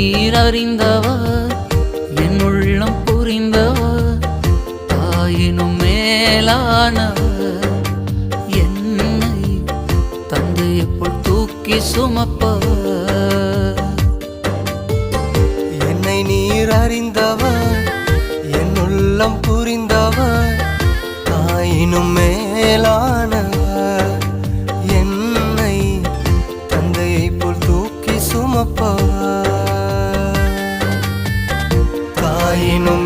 நீர் அறிந்தவர், என் உள்ளம் புரிந்தவர், தாயினும் மேலானவர், என்னை தந்தையைப் போல் தூக்கி சுமப்பவர். என்னை நீர் அறிந்தவர், என் உள்ளம் புரிந்தவர், தாயினும் மேலானவர், என்னை தந்தையைப் போல் தூக்கி சுமப்பவர். தாயினும்